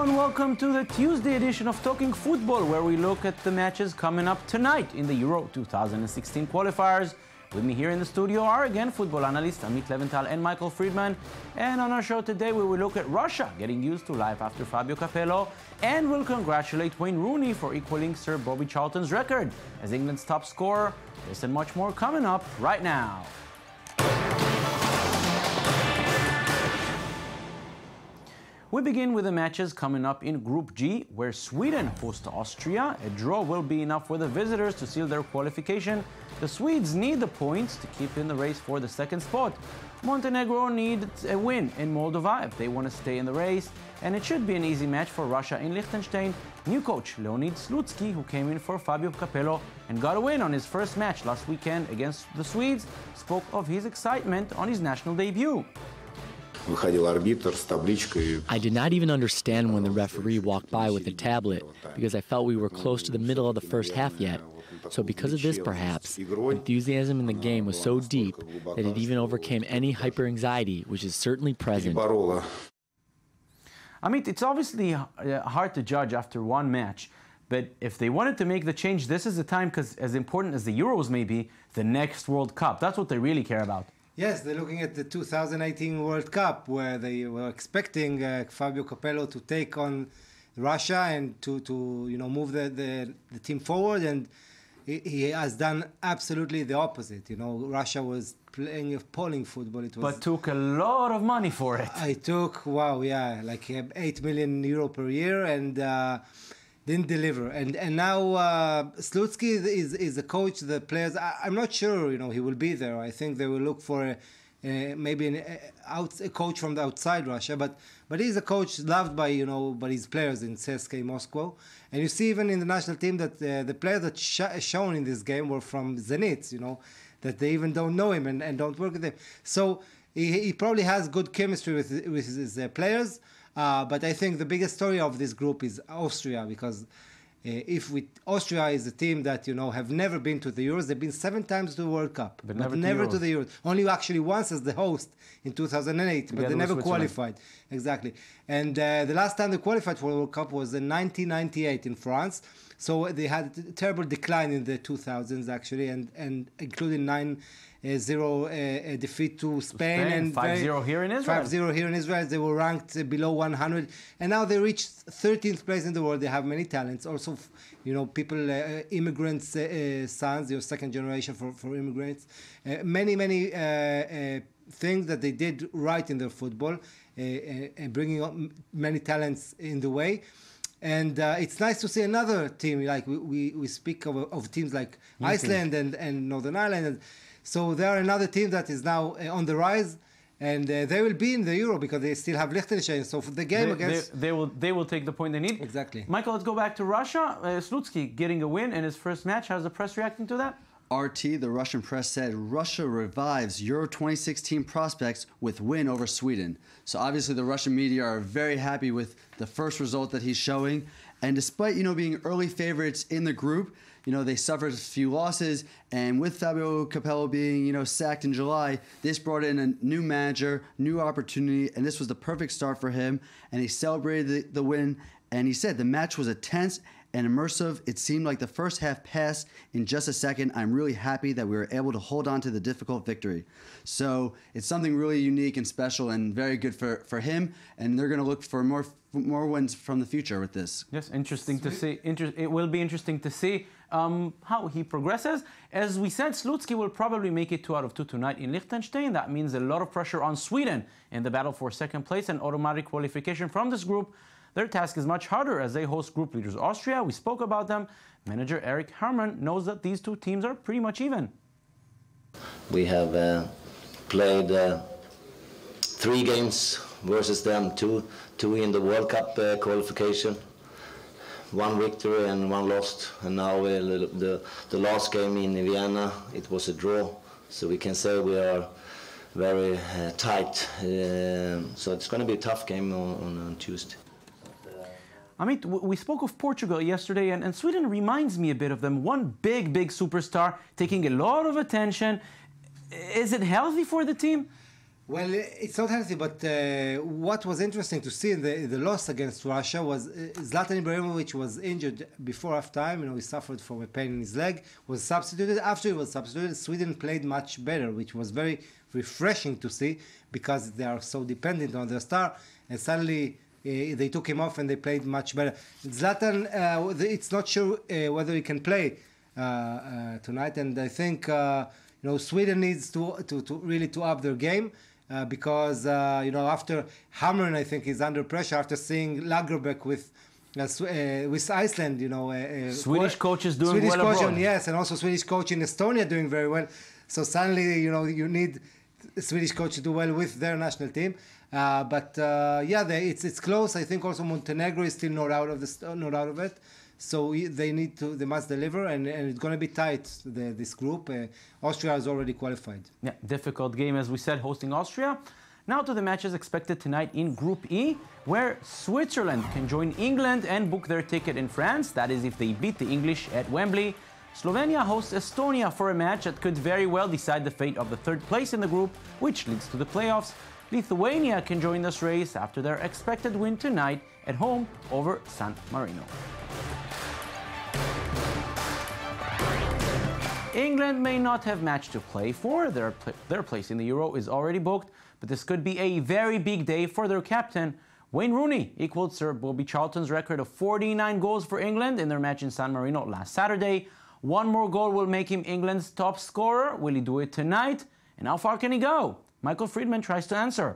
Hello and welcome to the Tuesday edition of Talking Football, where we look at the matches coming up tonight in the Euro 2016 qualifiers. With me here in the studio are again football analyst Amit Leventhal and Michael Friedman. And on our show today we will look at Russia getting used to life after Fabio Capello, and we'll congratulate Wayne Rooney for equaling Sir Bobby Charlton's record as England's top scorer. This and much more coming up right now. We begin with the matches coming up in Group G, where Sweden hosts Austria. A draw will be enough for the visitors to seal their qualification. The Swedes need the points to keep in the race for the second spot. Montenegro needs a win in Moldova if they want to stay in the race. And it should be an easy match for Russia in Liechtenstein. New coach Leonid Slutsky, who came in for Fabio Capello and got a win on his first match last weekend against the Swedes, spoke of his excitement on his national debut. I did not even understand when the referee walked by with the tablet because I felt we were close to the middle of the first half yet. So because of this, perhaps, enthusiasm in the game was so deep that it even overcame any hyper-anxiety, which is certainly present. Amit, it's obviously hard to judge after one match, but if they wanted to make the change, this is the time, because as important as the Euros may be, the next World Cup, that's what they really care about. Yes, they're looking at the 2018 World Cup, where they were expecting Fabio Capello to take on Russia and to move the team forward, and he has done absolutely the opposite. Russia was playing appalling football. But took a lot of money for it. It took, like 8 million euro per year, and didn't deliver. And now Slutsky is a coach. The players, I'm not sure, he will be there. I think they will look for maybe a coach from the outside Russia, but he's a coach loved by his players in CSKA Moscow. And you see even in the national team that the players that shown in this game were from Zenit, that they even don't know him and don't work with him. So he probably has good chemistry with his players. But I think the biggest story of this group is Austria, because Austria is a team that have never been to the Euros. They've been 7 times to the World Cup, but never to the Euros. Only actually once as the host in 2008, but they never qualified. Exactly. And the last time they qualified for the World Cup was in 1998 in France. So they had a terrible decline in the 2000s actually, and including 9-0 defeat to Spain and 5-0 here in Israel. 5-0 here in Israel. They were ranked below 100, and now they reached 13th place in the world. They have many talents. Also, people, immigrants' sons, second generation for immigrants. Many things that they did right in their football, and bringing up many talents in the way. And it's nice to see another team, like we speak of teams like Iceland and Northern Ireland. So they are another team that is now on the rise, and they will be in the Euro because they still have Liechtenstein. So for the game against... They will take the point they need. Exactly. Michael, let's go back to Russia. Slutsky getting a win in his first match. How's the press reacting to that? RT, the Russian press, said Russia revives Euro 2016 prospects with win over Sweden. So obviously the Russian media are very happy with the first result that he's showing. And despite, being early favorites in the group, they suffered a few losses. And with Fabio Capello being, sacked in July, this brought in a new manager, new opportunity, and this was the perfect start for him. And he celebrated the win. And he said the match was tense and immersive. It seemed like the first half passed in just a second. I'm really happy that we were able to hold on to the difficult victory. So it's something really unique and special and very good for him. And they're going to look for more wins from the future with this. Yes, interesting to see. It will be interesting to see how he progresses. As we said, Slutsky will probably make it 2 out of 2 tonight in Liechtenstein. That means a lot of pressure on Sweden in the battle for second place and automatic qualification from this group. Their task is much harder as they host group leaders Austria. We spoke about them. Manager Eric Herman knows that these two teams are pretty much even. We have played 3 games versus them, two in the World Cup qualification, 1 victory and 1 lost. And now the last game in Vienna, it was a draw. So we can say we are very tight. So it's going to be a tough game on Tuesday. Amit, we spoke of Portugal yesterday, and Sweden reminds me a bit of them. One big superstar taking a lot of attention. Is it healthy for the team? Well, it's not healthy, but what was interesting to see in the loss against Russia was Zlatan Ibrahimovic was injured before halftime. You know, he suffered from a pain in his leg, was substituted. After he was substituted, Sweden played much better, which was very refreshing to see because they are so dependent on their star. And suddenly they took him off and they played much better. Zlatan, it's not sure whether he can play tonight. And I think, Sweden needs to really up their game. Because after Hamren, I think, is under pressure after seeing Lagerbäck with Iceland. Swedish coaches doing Swedish well coach, abroad. yes, and also Swedish coach in Estonia doing very well. So suddenly, you need a Swedish coach to do well with their national team. It's close. I think also Montenegro is still not out of it. So they must deliver, and it's going to be tight, this group. Austria is already qualified. Yeah, difficult game, as we said, hosting Austria. Now to the matches expected tonight in Group E, where Switzerland can join England and book their ticket in France. That is if they beat the English at Wembley. Slovenia hosts Estonia for a match that could very well decide the fate of the third place in the group, which leads to the playoffs. Lithuania can join this race after their expected win tonight at home over San Marino. England may not have much to play for. Their place in the Euro is already booked, but this could be a very big day for their captain. Wayne Rooney equaled Sir Bobby Charlton's record of 49 goals for England in their match in San Marino last Saturday. One more goal will make him England's top scorer. Will he do it tonight? And how far can he go? Michael Friedman tries to answer.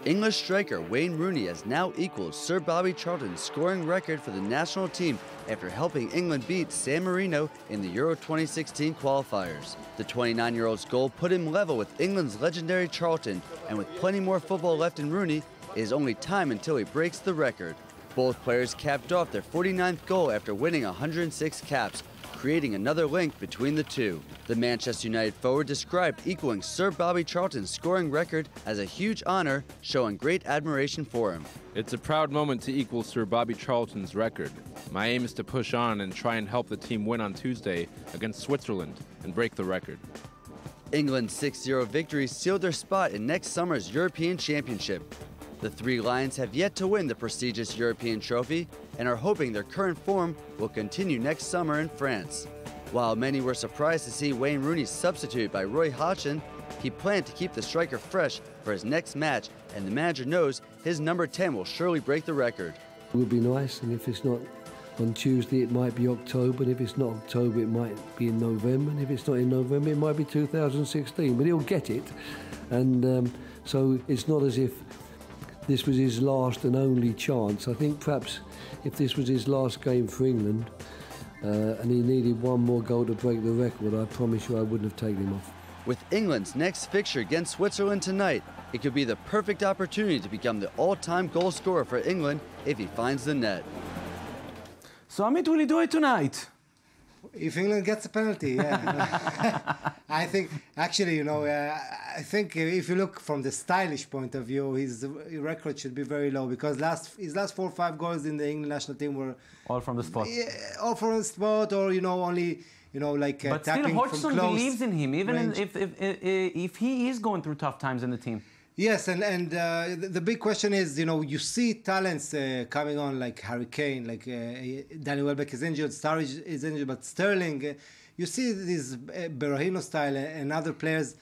English striker Wayne Rooney has now equaled Sir Bobby Charlton's scoring record for the national team after helping England beat San Marino in the Euro 2016 qualifiers. The 29-year-old's goal put him level with England's legendary Charlton, and with plenty more football left in Rooney, it is only time until he breaks the record. Both players capped off their 49th goal after winning 106 caps, creating another link between the two. The Manchester United forward described equaling Sir Bobby Charlton's scoring record as a huge honor, showing great admiration for him. It's a proud moment to equal Sir Bobby Charlton's record. My aim is to push on and try and help the team win on Tuesday against Switzerland and break the record. England's 6-0 victory sealed their spot in next summer's European Championship. The Three Lions have yet to win the prestigious European trophy and are hoping their current form will continue next summer in France. While many were surprised to see Wayne Rooney substituted by Roy Hodgson, he planned to keep the striker fresh for his next match, and the manager knows his number 10 will surely break the record. It would be nice, and if it's not on Tuesday, it might be October, and if it's not October, it might be in November, and if it's not in November, it might be 2016, but he'll get it. And so it's not as if this was his last and only chance. I think perhaps if this was his last game for England and he needed one more goal to break the record, I promise you I wouldn't have taken him off. With England's next fixture against Switzerland tonight, it could be the perfect opportunity to become the all-time goal scorer for England if he finds the net. So Amit, will he do it tonight? If England gets a penalty, yeah. I think, actually, I think if you look from the stylish point of view, his record should be very low because his last 4 or 5 goals in the England national team were all from the spot. Yeah, all from the spot, or only but tapping still, Hodgson from close believes in him, even range. if he is going through tough times in the team. Yes, and the big question is, you see talents coming on like Harry Kane, like Danny Welbeck is injured, Sturridge is injured, but Sterling, you see these Berahino style and other players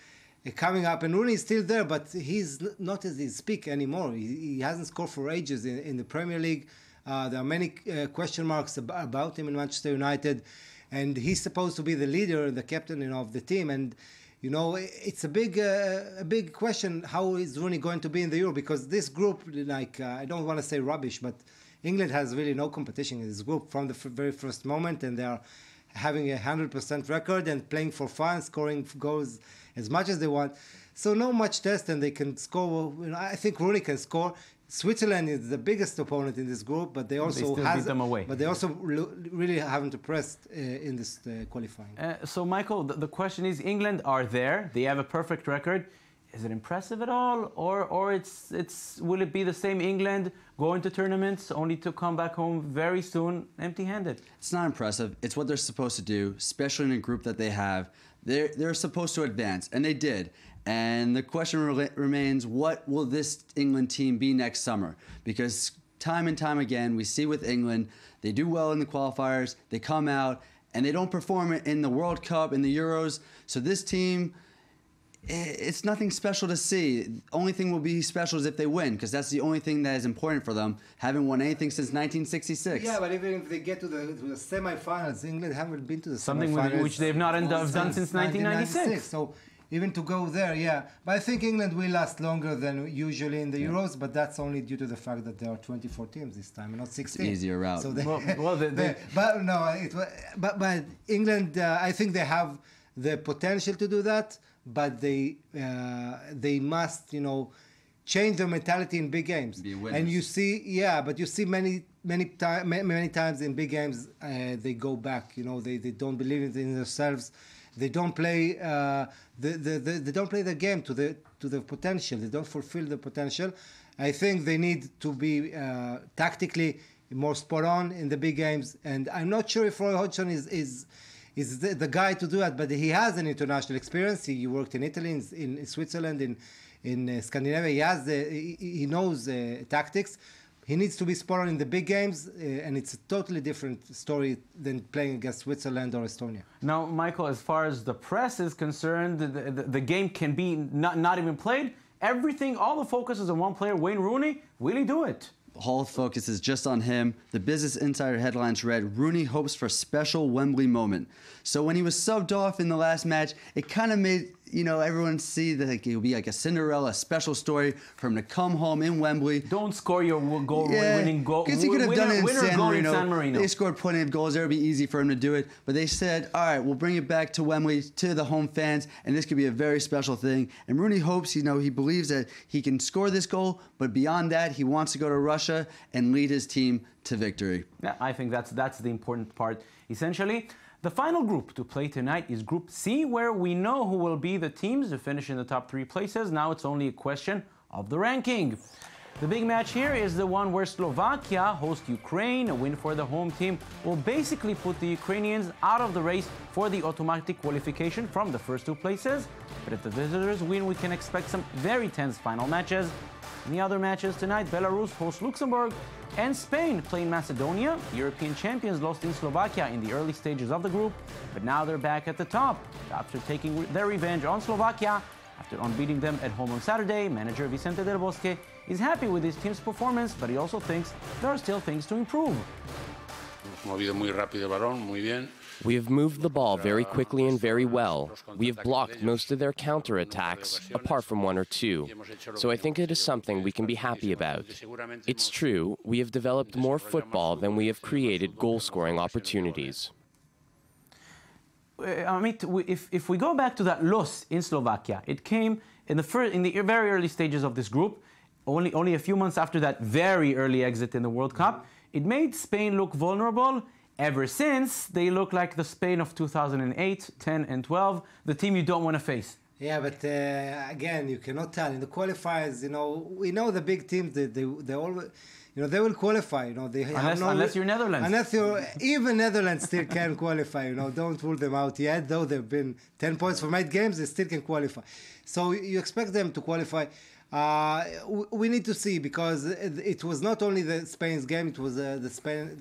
coming up, and Rooney is still there, but he's not at his peak anymore. He hasn't scored for ages in the Premier League. There are many question marks about him in Manchester United, and he's supposed to be the leader, the captain of the team, and it's a big question. How is Rooney going to be in the Euro? Because this group, I don't want to say rubbish, but England has really no competition in this group from the very first moment, and they are having a 100% record and playing for fun, scoring goals as much as they want. So no much test, and they can score. I think Rooney can score. Switzerland is the biggest opponent in this group, but they also beat them away. But they also really haven't impressed in this qualifying. So, Michael, the question is: England are there; they have a perfect record. is it impressive at all, or it's will it be the same England going to tournaments only to come back home very soon empty-handed? It's not impressive. It's what they're supposed to do, especially in a group that they have. They're supposed to advance, and they did. And the question remains, what will this England team be next summer? Because time and time again, we see with England, they do well in the qualifiers, they come out, and they don't perform in the World Cup, in the Euros. So this team, it's nothing special to see. The only thing will be special is if they win, because that's the only thing that is important for them. Haven't won anything since 1966. Yeah, but even if they get to the semi-finals, England haven't been to the something semi-finals. which they've not done since 1996. So even to go there, yeah. But I think England will last longer than usually in the Euros, but that's only due to the fact that there are 24 teams this time, and not 16. It's easier route. So they, but no, but England, I think they have the potential to do that, but they must, change their mentality in big games. And you see, but you see many times in big games they go back. They don't believe in themselves. They don't play they don't play the game to the potential. They don't fulfill the potential. I think they need to be tactically more spot on in the big games. And I'm not sure if Roy Hodgson is the guy to do that, but he has an international experience. He worked in Italy, in Switzerland, in Scandinavia. He knows tactics. He needs to be spot on in the big games, and it's a totally different story than playing against Switzerland or Estonia. Now, Michael, as far as the press is concerned, the game can be not even played. Everything, all the focus is on one player, Wayne Rooney. Will he do it? All focus is just on him. The Business Insider headlines read, Rooney hopes for special Wembley moment. So when he was subbed off in the last match, it kind of made everyone see that it would be like a Cinderella special story for him to come home in Wembley. Don't score your winning goal. Because he could have done it in San Marino. They scored plenty of goals. It would be easy for him to do it. But they said, all right, we'll bring it back to Wembley, to the home fans, and this could be a very special thing. And Rooney hopes, he believes that he can score this goal, but beyond that, he wants to go to Russia and lead his team to victory. Yeah, I think that's the important part. Essentially, the final group to play tonight is Group C, where we know who will be the teams to finish in the top 3 places. Now it's only a question of the ranking. The big match here is the one where Slovakia hosts Ukraine. A win for the home team will basically put the Ukrainians out of the race for the automatic qualification from the first 2 places. But if the visitors win, we can expect some very tense final matches. In the other matches tonight, Belarus hosts Luxembourg and Spain play in Macedonia. The European champions lost in Slovakia in the early stages of the group, but now they're back at the top. After taking their revenge on Slovakia, after unbeating them at home on Saturday, manager Vicente Del Bosque is happy with his team's performance, but he also thinks there are still things to improve. We have moved the ball very quickly and very well. We have blocked most of their counterattacks, apart from 1 or 2. So I think it is something we can be happy about. It's true, we have developed more football than we have created goal-scoring opportunities. Amit, if we go back to that loss in Slovakia, it came in the very early stages of this group, only a few months after that very early exit in the World Cup. It made Spain look vulnerable. Ever since, they look like the Spain of 2008, 10, and 12, the team you don't want to face. Yeah, but again, you cannot tell. In the qualifiers, we know the big teams, they always, they will qualify. Unless you're Netherlands. Even Netherlands still can qualify. Don't rule them out yet. Though they've been 10 points from 8 games, they still can qualify. So you expect them to qualify. We need to see, because it was not only the Spain's game; it was the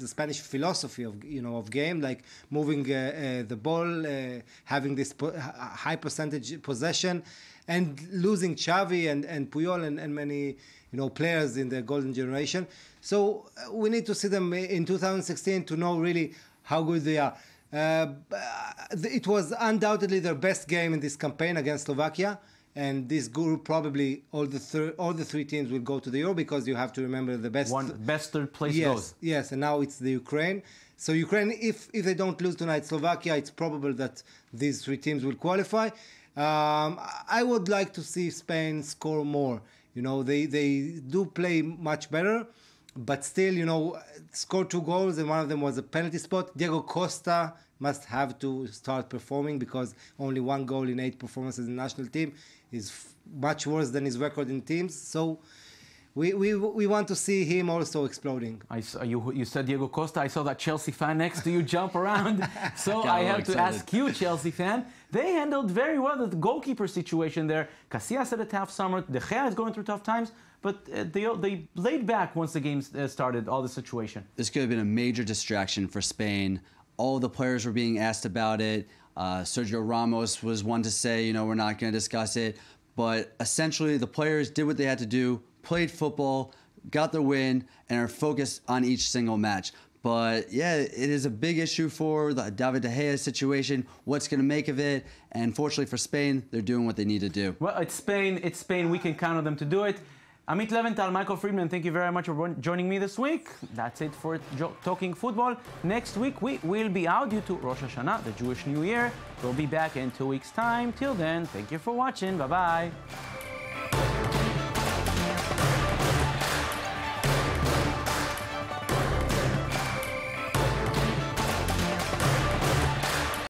Spanish philosophy of game, like moving the ball, having this high percentage possession, and losing Xavi and Puyol and many players in the golden generation. So we need to see them in 2016 to know really how good they are. It was undoubtedly their best game in this campaign against Slovakia. And this group, probably all the 3 teams will go to the Euro, because you have to remember the best third place goes. Yes, and now it's the Ukraine. So Ukraine, if they don't lose tonight, Slovakia, it's probable that these 3 teams will qualify. I would like to see Spain score more. They do play much better, but still, score 2 goals, and one of them was a penalty spot. Diego Costa must have to start performing, because only 1 goal in 8 performances in the national team much worse than his record in teams. So we want to see him also exploding. I saw you said Diego Costa. I saw that Chelsea fan next to you jump around. So I have to ask you, Chelsea fan. They handled very well the goalkeeper situation there. Casillas had a tough summer. De Gea is going through tough times. But they laid back once the game started, all the situation. This could have been a major distraction for Spain. All the players were being asked about it. Sergio Ramos was one to say, we're not going to discuss it. But essentially, the players did what they had to do, played football, got their win, and are focused on each single match. But yeah, it is a big issue for the David De Gea situation. What's going to make of it? And fortunately for Spain, they're doing what they need to do. Well, it's Spain. It's Spain. We can count on them to do it. Amit Leventhal, Michael Friedman, thank you very much for joining me this week. That's it for Talking Football. Next week, we will be out due to Rosh Hashanah, the Jewish New Year. We'll be back in 2 weeks' time. Till then, thank you for watching. Bye-bye.